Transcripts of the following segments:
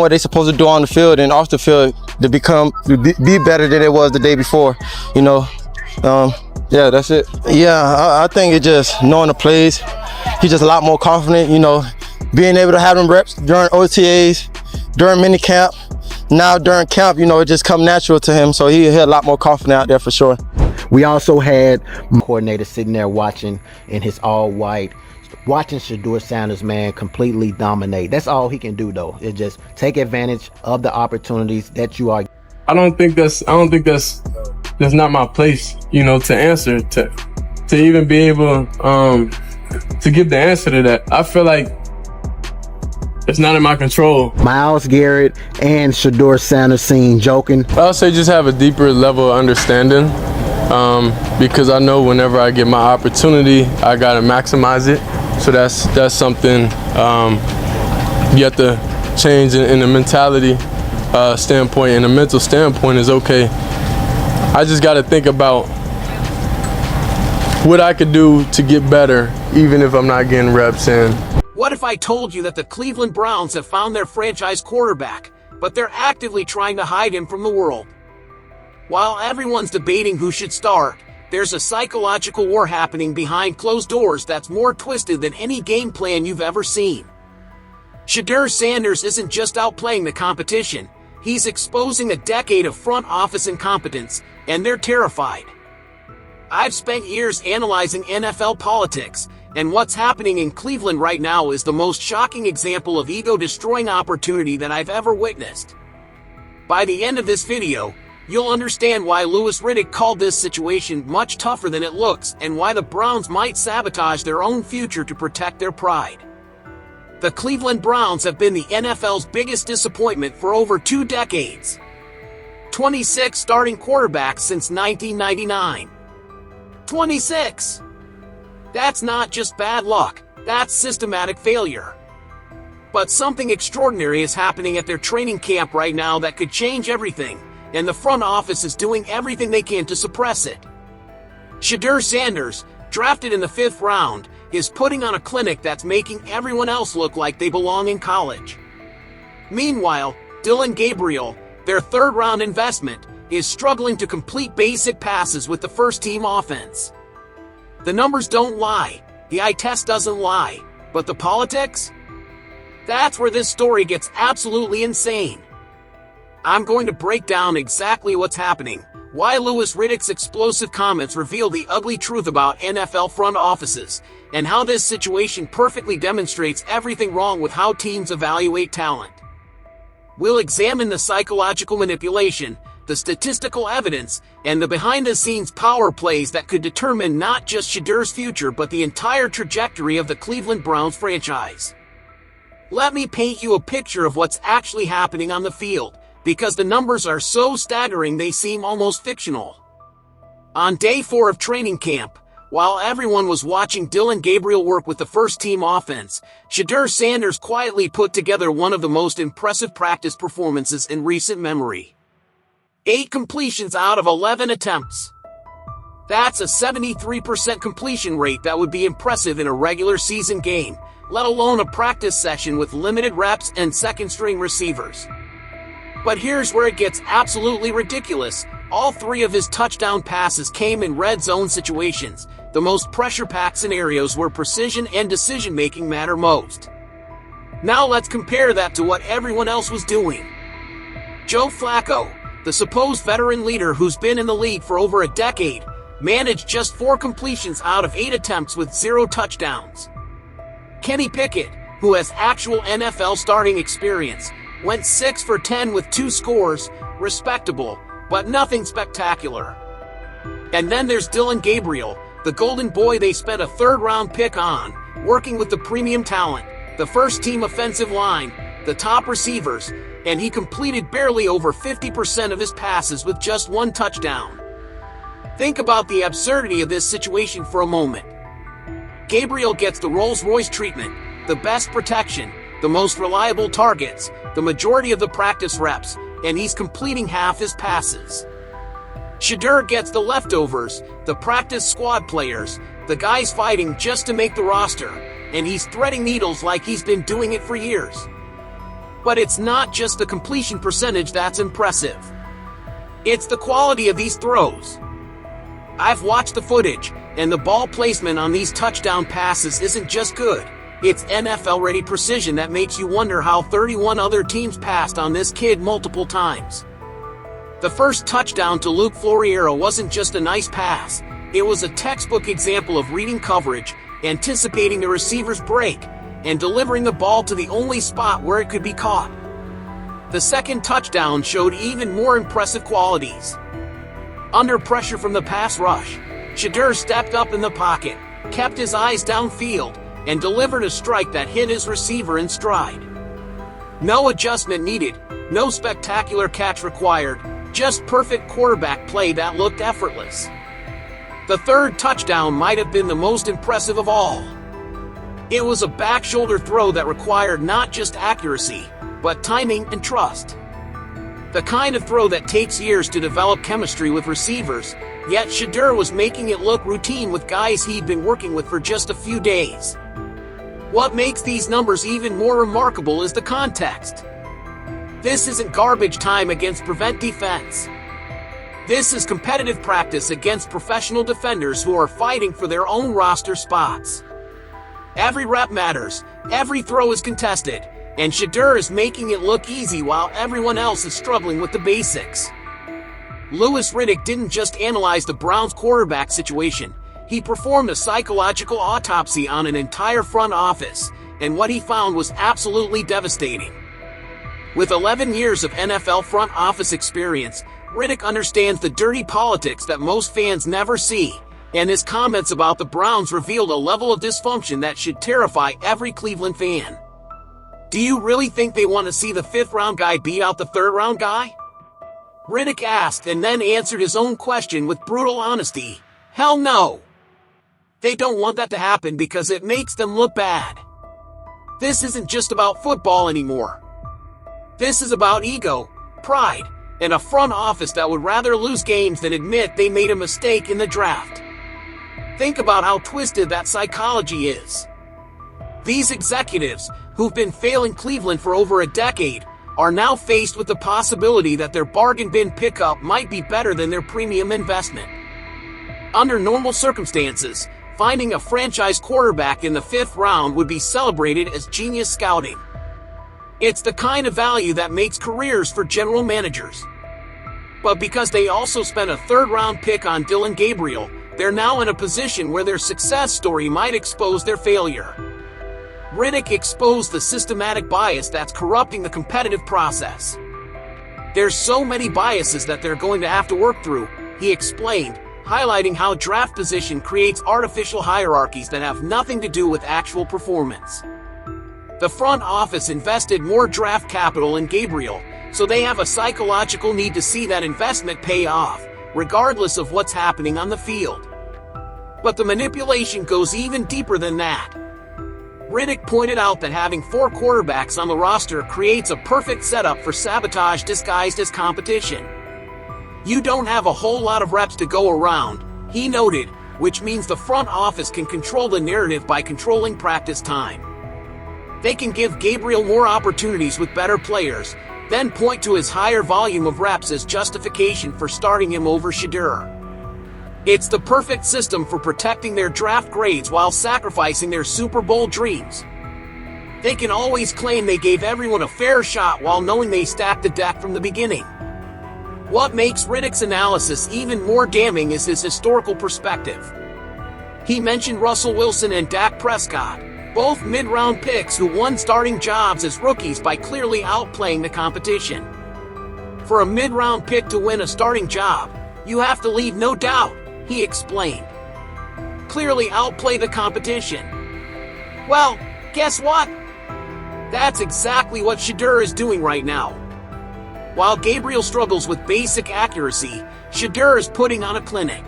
what they supposed to do on the field and off the field to be better than it was the day before, you know. Yeah, that's it. Yeah, I think it's just knowing the plays. He's just a lot more confident, you know, being able to have them reps during OTAs, during mini camp. Now during camp, you know, it just come natural to him, so he's a lot more confident out there for sure. We also had coordinator sitting there watching in his all white, watching Shedeur Sanders, man, completely dominate. That's all he can do, though. Is just take advantage of the opportunities that you are. I don't think that's not my place, you know, to answer, to even be able to give the answer to that. I feel like it's not in my control. Myles Garrett and Shedeur Sanders seen joking. I'll say just have a deeper level of understanding, because I know whenever I get my opportunity, I gotta maximize it. So that's something you have to change in the mentality standpoint, and the mental standpoint is okay. I just gotta think about what I could do to get better, even if I'm not getting reps in. What if I told you that the Cleveland Browns have found their franchise quarterback, but they're actively trying to hide him from the world? While everyone's debating who should start, there's a psychological war happening behind closed doors that's more twisted than any game plan you've ever seen. Shedeur Sanders isn't just outplaying the competition, he's exposing a decade of front office incompetence, and they're terrified. I've spent years analyzing NFL politics, and what's happening in Cleveland right now is the most shocking example of ego-destroying opportunity that I've ever witnessed. By the end of this video, you'll understand why Lewis Riddick called this situation much tougher than it looks, and why the Browns might sabotage their own future to protect their pride. The Cleveland Browns have been the NFL's biggest disappointment for over 2 decades. 26 starting quarterbacks since 1999. 26! That's not just bad luck, that's systematic failure. But something extraordinary is happening at their training camp right now that could change everything, and the front office is doing everything they can to suppress it. Shedeur Sanders, drafted in the 5th round, is putting on a clinic that's making everyone else look like they belong in college. Meanwhile, Gabriel, their 3rd-round investment, is struggling to complete basic passes with the first-team offense. The numbers don't lie, the eye test doesn't lie, but the politics? That's where this story gets absolutely insane. I'm going to break down exactly what's happening, why Lewis Riddick's explosive comments reveal the ugly truth about NFL front offices, and how this situation perfectly demonstrates everything wrong with how teams evaluate talent. We'll examine the psychological manipulation, the statistical evidence, and the behind-the-scenes power plays that could determine not just Shedeur's future but the entire trajectory of the Cleveland Browns franchise. Let me paint you a picture of what's actually happening on the field, because the numbers are so staggering they seem almost fictional. On day 4 of training camp, while everyone was watching Gabriel work with the first-team offense, Shedeur Sanders quietly put together one of the most impressive practice performances in recent memory. 8 completions out of 11 attempts. That's a 73% completion rate that would be impressive in a regular season game, let alone a practice session with limited reps and second-string receivers. But here's where it gets absolutely ridiculous. All 3 of his touchdown passes came in red zone situations, the most pressure-packed scenarios where precision and decision-making matter most. Now let's compare that to what everyone else was doing. Joe Flacco, the supposed veteran leader who's been in the league for over a decade, managed just 4 completions out of 8 attempts with 0 touchdowns. Kenny Pickett, who has actual NFL starting experience, went 6 for 10 with 2 scores, respectable, but nothing spectacular. And then there's Gabriel, the golden boy they spent a 3rd-round pick on, working with the premium talent, the first-team offensive line, the top receivers, and he completed barely over 50% of his passes with just 1 touchdown. Think about the absurdity of this situation for a moment. Gabriel gets the Rolls-Royce treatment, the best protection, the most reliable targets, the majority of the practice reps, and he's completing half his passes. Shedeur gets the leftovers, the practice squad players, the guys fighting just to make the roster, and he's threading needles like he's been doing it for years. But it's not just the completion percentage that's impressive. It's the quality of these throws. I've watched the footage, and the ball placement on these touchdown passes isn't just good. It's NFL-ready precision that makes you wonder how 31 other teams passed on this kid multiple times. The first touchdown to Luke Floriero wasn't just a nice pass. It was a textbook example of reading coverage, anticipating the receiver's break, and delivering the ball to the only spot where it could be caught. The second touchdown showed even more impressive qualities. Under pressure from the pass rush, Shedeur stepped up in the pocket, kept his eyes downfield, and delivered a strike that hit his receiver in stride. No adjustment needed, no spectacular catch required, just perfect quarterback play that looked effortless. The third touchdown might have been the most impressive of all. It was a back shoulder throw that required not just accuracy, but timing and trust. The kind of throw that takes years to develop chemistry with receivers, yet Shedeur was making it look routine with guys he'd been working with for just a few days. What makes these numbers even more remarkable is the context. This isn't garbage time against prevent defense. This is competitive practice against professional defenders who are fighting for their own roster spots. Every rep matters, every throw is contested, and Shedeur is making it look easy while everyone else is struggling with the basics. Lewis Riddick didn't just analyze the Browns' quarterback situation, he performed a psychological autopsy on an entire front office, and what he found was absolutely devastating. With 11 years of NFL front office experience, Riddick understands the dirty politics that most fans never see, and his comments about the Browns revealed a level of dysfunction that should terrify every Cleveland fan. Do you really think they want to see the 5th-round guy beat out the 3rd-round guy? Riddick asked and then answered his own question with brutal honesty. Hell no! They don't want that to happen because it makes them look bad. This isn't just about football anymore. This is about ego, pride, and a front office that would rather lose games than admit they made a mistake in the draft. Think about how twisted that psychology is. These executives, who've been failing Cleveland for over a decade, are now faced with the possibility that their bargain bin pickup might be better than their premium investment. Under normal circumstances, finding a franchise quarterback in the 5th round would be celebrated as genius scouting. It's the kind of value that makes careers for general managers. But because they also spent a 3rd-round pick on Dillon Gabriel, they're now in a position where their success story might expose their failure. Riddick exposed the systematic bias that's corrupting the competitive process. There's so many biases that they're going to have to work through, he explained, highlighting how draft position creates artificial hierarchies that have nothing to do with actual performance. The front office invested more draft capital in Gabriel, so they have a psychological need to see that investment pay off, regardless of what's happening on the field. But the manipulation goes even deeper than that. Riddick pointed out that having 4 quarterbacks on the roster creates a perfect setup for sabotage disguised as competition. You don't have a whole lot of reps to go around, he noted, which means the front office can control the narrative by controlling practice time. They can give Gabriel more opportunities with better players, then point to his higher volume of reps as justification for starting him over Shedeur. It's the perfect system for protecting their draft grades while sacrificing their Super Bowl dreams. They can always claim they gave everyone a fair shot while knowing they stacked the deck from the beginning. What makes Riddick's analysis even more damning is his historical perspective. He mentioned Russell Wilson and Dak Prescott, both mid-round picks who won starting jobs as rookies by clearly outplaying the competition. For a mid-round pick to win a starting job, you have to leave no doubt, he explained. Clearly outplay the competition. Well, guess what? That's exactly what Shedeur is doing right now. While Gabriel struggles with basic accuracy, Shedeur is putting on a clinic.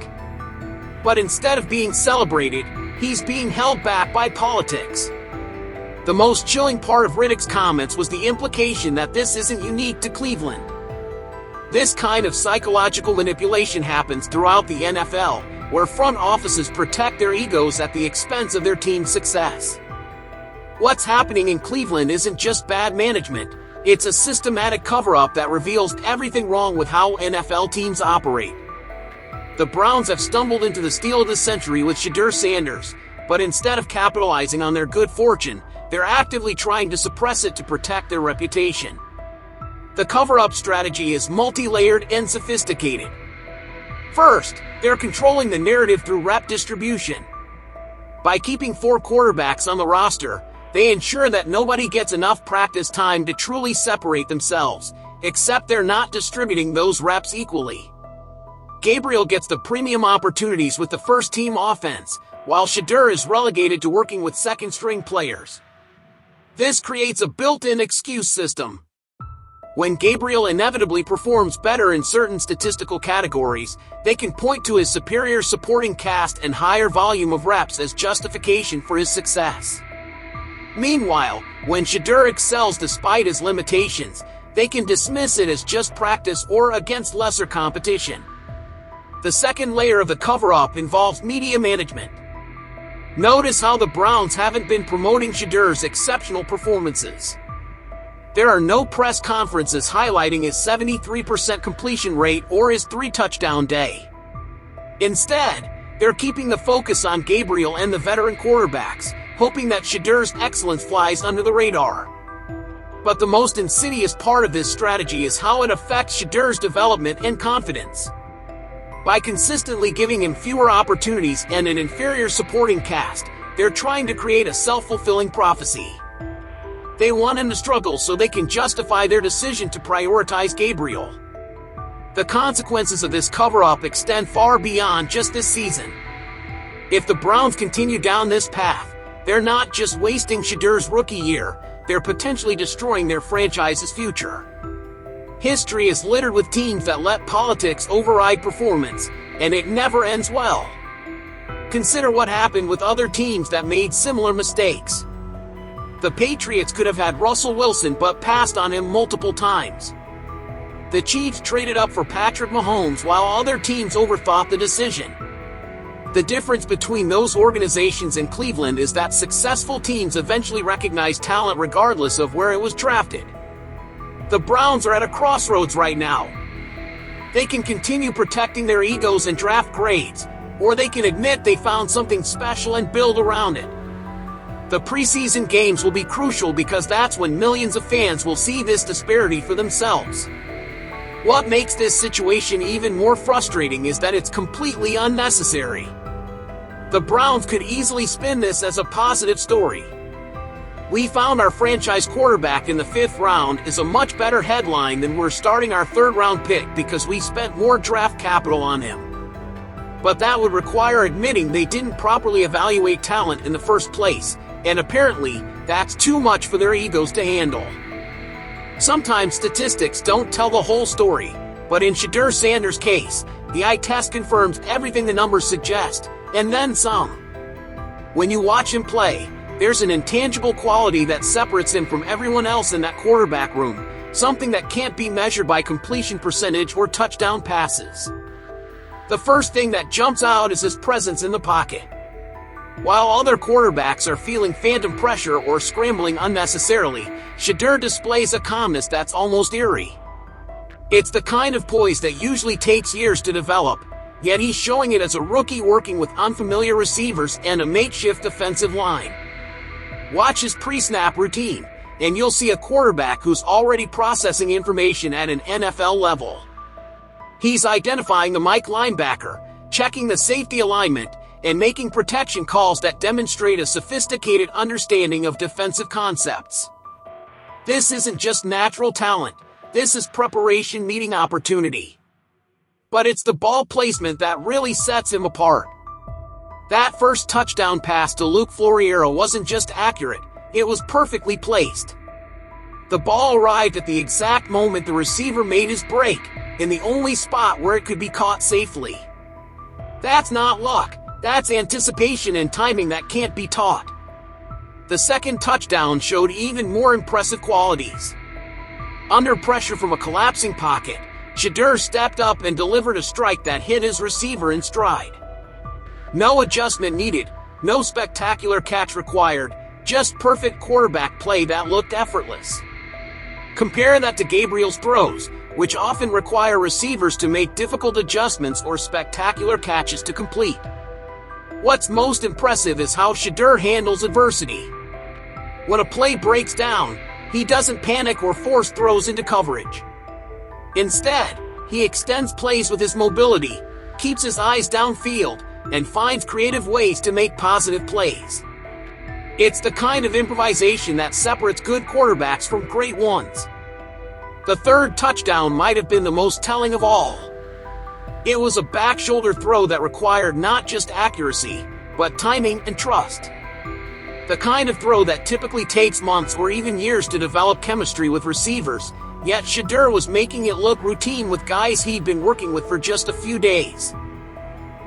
But instead of being celebrated, he's being held back by politics. The most chilling part of Riddick's comments was the implication that this isn't unique to Cleveland. This kind of psychological manipulation happens throughout the NFL, where front offices protect their egos at the expense of their team's success. What's happening in Cleveland isn't just bad management, It's a systematic cover-up that reveals everything wrong with how NFL teams operate. The Browns have stumbled into the steal of the century with Shedeur Sanders, but instead of capitalizing on their good fortune, they're actively trying to suppress it to protect their reputation. The cover-up strategy is multi-layered and sophisticated. First, they're controlling the narrative through rep distribution. By keeping 4 quarterbacks on the roster, they ensure that nobody gets enough practice time to truly separate themselves, except they're not distributing those reps equally. Gabriel gets the premium opportunities with the first-team offense, while Shedeur is relegated to working with second-string players. This creates a built-in excuse system. When Gabriel inevitably performs better in certain statistical categories, they can point to his superior supporting cast and higher volume of reps as justification for his success. Meanwhile, when Shedeur excels despite his limitations, they can dismiss it as just practice or against lesser competition. The second layer of the cover-up involves media management. Notice how the Browns haven't been promoting Shedeur's exceptional performances. There are no press conferences highlighting his 73% completion rate or his 3-touchdown day. Instead, they're keeping the focus on Gabriel and the veteran quarterbacks, hoping that Shedeur's excellence flies under the radar. But the most insidious part of this strategy is how it affects Shedeur's development and confidence. By consistently giving him fewer opportunities and an inferior supporting cast, they're trying to create a self-fulfilling prophecy. They want him to struggle so they can justify their decision to prioritize Gabriel. The consequences of this cover-up extend far beyond just this season. If the Browns continue down this path, they're not just wasting Shedeur's rookie year, they're potentially destroying their franchise's future. History is littered with teams that let politics override performance, and it never ends well. Consider what happened with other teams that made similar mistakes. The Patriots could have had Russell Wilson but passed on him multiple times. The Chiefs traded up for Patrick Mahomes while other teams overthought the decision. The difference between those organizations and Cleveland is that successful teams eventually recognize talent regardless of where it was drafted. The Browns are at a crossroads right now. They can continue protecting their egos and draft grades, or they can admit they found something special and build around it. The preseason games will be crucial because that's when millions of fans will see this disparity for themselves. What makes this situation even more frustrating is that it's completely unnecessary. The Browns could easily spin this as a positive story. "We found our franchise quarterback in the 5th round" is a much better headline than "we're starting our 3rd-round pick because we spent more draft capital on him." But that would require admitting they didn't properly evaluate talent in the first place, and apparently, that's too much for their egos to handle. Sometimes statistics don't tell the whole story, but in Shedeur Sanders' case, the eye test confirms everything the numbers suggest, and then some. When you watch him play, there's an intangible quality that separates him from everyone else in that quarterback room, something that can't be measured by completion percentage or touchdown passes. The first thing that jumps out is his presence in the pocket. While other quarterbacks are feeling phantom pressure or scrambling unnecessarily, Shedeur displays a calmness that's almost eerie. It's the kind of poise that usually takes years to develop, yet he's showing it as a rookie working with unfamiliar receivers and a makeshift offensive line. Watch his pre-snap routine, and you'll see a quarterback who's already processing information at an NFL level. He's identifying the Mike linebacker, checking the safety alignment, and making protection calls that demonstrate a sophisticated understanding of defensive concepts. This isn't just natural talent, this is preparation meeting opportunity. But it's the ball placement that really sets him apart. That first touchdown pass to Luke Floriero wasn't just accurate, it was perfectly placed. The ball arrived at the exact moment the receiver made his break, in the only spot where it could be caught safely. That's not luck, that's anticipation and timing that can't be taught. The second touchdown showed even more impressive qualities. Under pressure from a collapsing pocket, Shedeur stepped up and delivered a strike that hit his receiver in stride. No adjustment needed, no spectacular catch required, just perfect quarterback play that looked effortless. Compare that to Gabriel's throws, which often require receivers to make difficult adjustments or spectacular catches to complete. What's most impressive is how Shedeur handles adversity. When a play breaks down, he doesn't panic or force throws into coverage. Instead, he extends plays with his mobility, keeps his eyes downfield, and finds creative ways to make positive plays. It's the kind of improvisation that separates good quarterbacks from great ones. The third touchdown might have been the most telling of all. It was a back shoulder throw that required not just accuracy, but timing and trust. The kind of throw that typically takes months or even years to develop chemistry with receivers, yet Shedeur was making it look routine with guys he'd been working with for just a few days.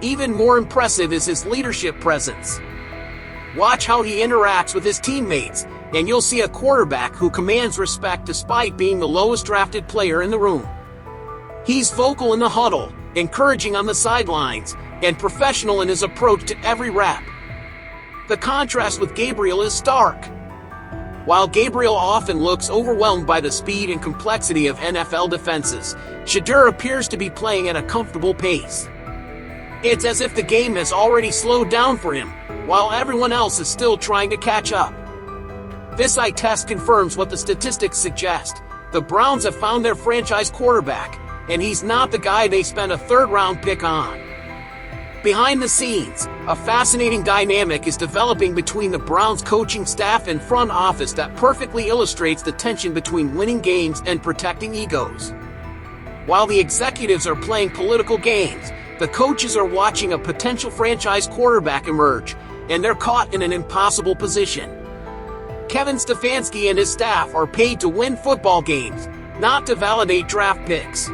Even more impressive is his leadership presence. Watch how he interacts with his teammates, and you'll see a quarterback who commands respect despite being the lowest drafted player in the room. He's vocal in the huddle, encouraging on the sidelines, and professional in his approach to every rep. The contrast with Gabriel is stark. While Gabriel often looks overwhelmed by the speed and complexity of NFL defenses, Shedeur appears to be playing at a comfortable pace. It's as if the game has already slowed down for him, while everyone else is still trying to catch up. This eye test confirms what the statistics suggest. The Browns have found their franchise quarterback, and he's not the guy they spent a third-round pick on. Behind the scenes, a fascinating dynamic is developing between the Browns coaching staff and front office that perfectly illustrates the tension between winning games and protecting egos. While the executives are playing political games, the coaches are watching a potential franchise quarterback emerge, and they're caught in an impossible position. Kevin Stefanski and his staff are paid to win football games, not to validate draft picks.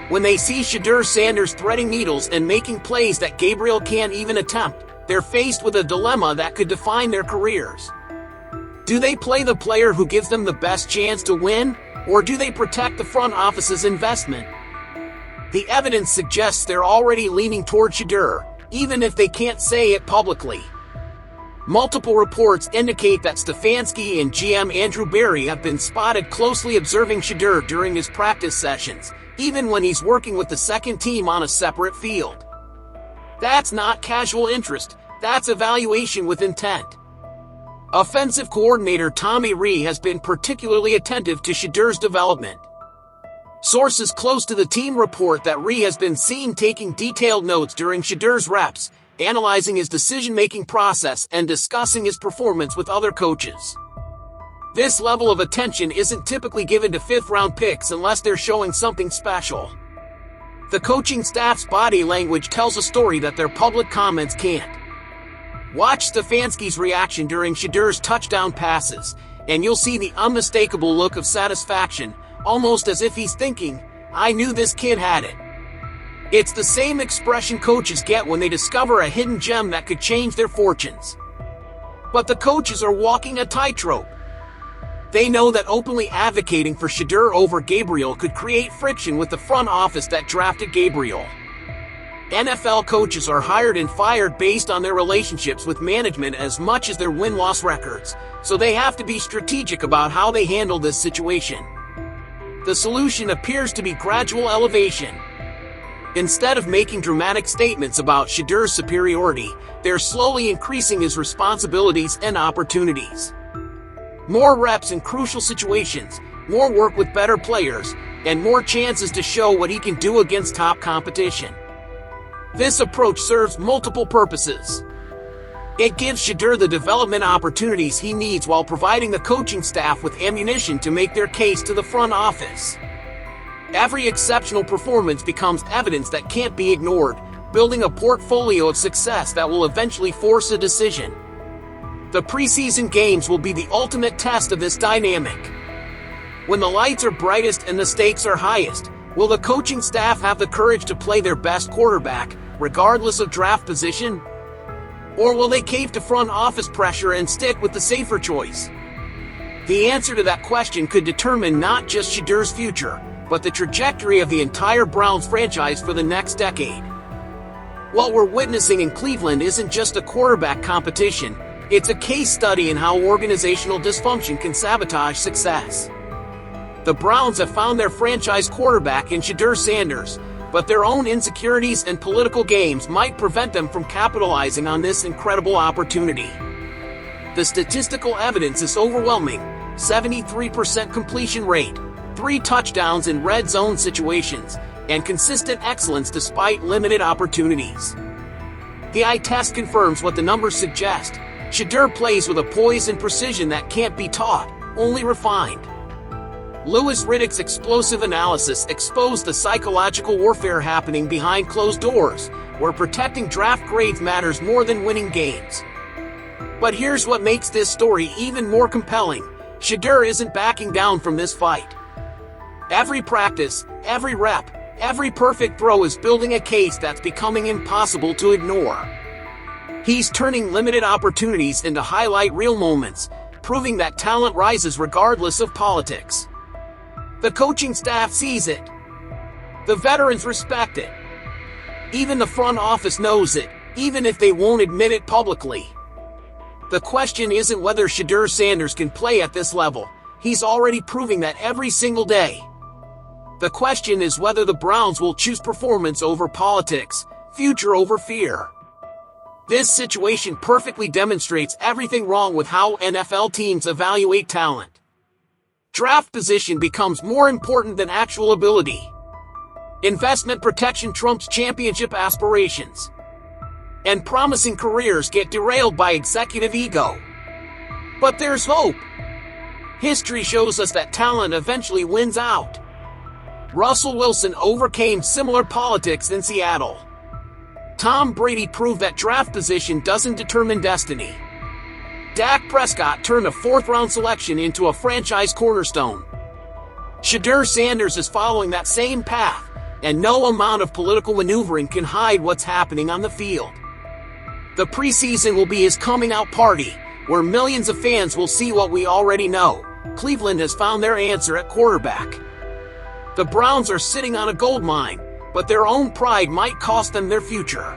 When they see Shedeur Sanders threading needles and making plays that Gabriel can't even attempt, they're faced with a dilemma that could define their careers. Do they play the player who gives them the best chance to win, or do they protect the front office's investment? The evidence suggests they're already leaning toward Shedeur, even if they can't say it publicly. Multiple reports indicate that Stefanski and GM Andrew Berry have been spotted closely observing Shedeur during his practice sessions, even when he's working with the second team on a separate field. That's not casual interest, that's evaluation with intent. Offensive coordinator Tommy Ree has been particularly attentive to Shedeur's development. Sources close to the team report that Ree has been seen taking detailed notes during Shedeur's reps, analyzing his decision-making process and discussing his performance with other coaches. This level of attention isn't typically given to fifth-round picks unless they're showing something special. The coaching staff's body language tells a story that their public comments can't. Watch Stefanski's reaction during Shedeur's touchdown passes, and you'll see the unmistakable look of satisfaction, almost as if he's thinking, "I knew this kid had it." It's the same expression coaches get when they discover a hidden gem that could change their fortunes. But the coaches are walking a tightrope. They know that openly advocating for Shedeur over Gabriel could create friction with the front office that drafted Gabriel. NFL coaches are hired and fired based on their relationships with management as much as their win-loss records, so they have to be strategic about how they handle this situation. The solution appears to be gradual elevation. Instead of making dramatic statements about Shedeur's superiority, they're slowly increasing his responsibilities and opportunities. More reps in crucial situations, more work with better players, and more chances to show what he can do against top competition. This approach serves multiple purposes. It gives Shedeur the development opportunities he needs while providing the coaching staff with ammunition to make their case to the front office. Every exceptional performance becomes evidence that can't be ignored, building a portfolio of success that will eventually force a decision. The preseason games will be the ultimate test of this dynamic. When the lights are brightest and the stakes are highest, will the coaching staff have the courage to play their best quarterback, regardless of draft position? Or will they cave to front office pressure and stick with the safer choice? The answer to that question could determine not just Shedeur's future, but the trajectory of the entire Browns franchise for the next decade. What we're witnessing in Cleveland isn't just a quarterback competition, it's a case study in how organizational dysfunction can sabotage success. The Browns have found their franchise quarterback in Shedeur Sanders, but their own insecurities and political games might prevent them from capitalizing on this incredible opportunity. The statistical evidence is overwhelming: 73% completion rate, 3 touchdowns in red zone situations, and consistent excellence despite limited opportunities. The eye test confirms what the numbers suggest. Shedeur plays with a poise and precision that can't be taught, only refined. Lewis Riddick's explosive analysis exposed the psychological warfare happening behind closed doors, where protecting draft grades matters more than winning games. But here's what makes this story even more compelling: Shedeur isn't backing down from this fight. Every practice, every rep, every perfect throw is building a case that's becoming impossible to ignore. He's turning limited opportunities into highlight reel moments, proving that talent rises regardless of politics. The coaching staff sees it. The veterans respect it. Even the front office knows it, even if they won't admit it publicly. The question isn't whether Shedeur Sanders can play at this level. He's already proving that every single day. The question is whether the Browns will choose performance over politics, future over fear. This situation perfectly demonstrates everything wrong with how NFL teams evaluate talent. Draft position becomes more important than actual ability. Investment protection trumps championship aspirations. And promising careers get derailed by executive ego. But there's hope. History shows us that talent eventually wins out. Russell Wilson overcame similar politics in Seattle. Tom Brady proved that draft position doesn't determine destiny. Dak Prescott turned a 4th-round selection into a franchise cornerstone. Shedeur Sanders is following that same path, and no amount of political maneuvering can hide what's happening on the field. The preseason will be his coming-out party, where millions of fans will see what we already know: Cleveland has found their answer at quarterback. The Browns are sitting on a gold mine, but their own pride might cost them their future.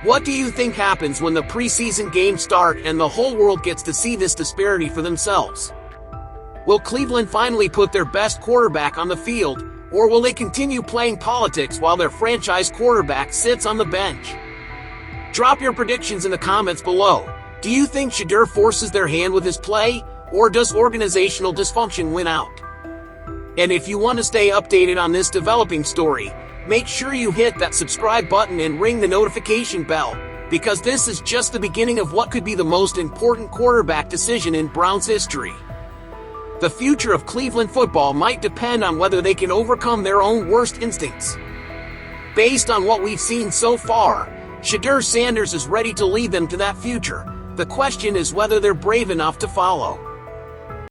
What do you think happens when the preseason games start and the whole world gets to see this disparity for themselves? Will Cleveland finally put their best quarterback on the field, or will they continue playing politics while their franchise quarterback sits on the bench? Drop your predictions in the comments below. Do you think Shedeur forces their hand with his play, or does organizational dysfunction win out? And if you want to stay updated on this developing story, make sure you hit that subscribe button and ring the notification bell, because this is just the beginning of what could be the most important quarterback decision in Browns history. The future of Cleveland football might depend on whether they can overcome their own worst instincts. Based on what we've seen so far, Shedeur Sanders is ready to lead them to that future. The question is whether they're brave enough to follow.